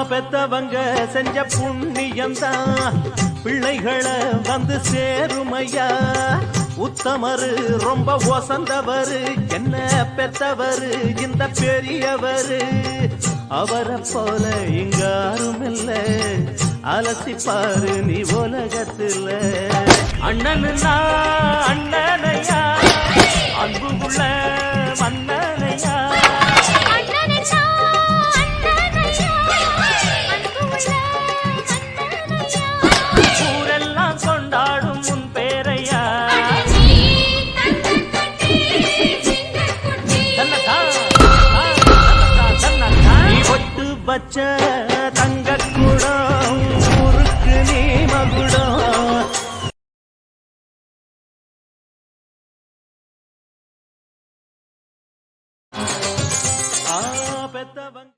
பெத்தவங்க செஞ்ச புண்ணியந்தான் பிள்ளைகளை வந்து சேருமையா. உத்தமரு ரொம்ப ஒசந்தவரு என்ன பெத்தவரு இந்த பெரியவரு. அவரை போல இங்க யாரும் இல்ல அலசிப்பாரு நீ உலகத்துல. அண்ணனுன்னா அண்ணனையா அன்புக்குள்ள மன்னனையா. ஊரெல்லாம் கொண்டாடும் உன் பேரையா. நீ ஒட்டு வச்ச தங்க குடம் ஊருக்கு நீ மகுடம். பெத்தவங்க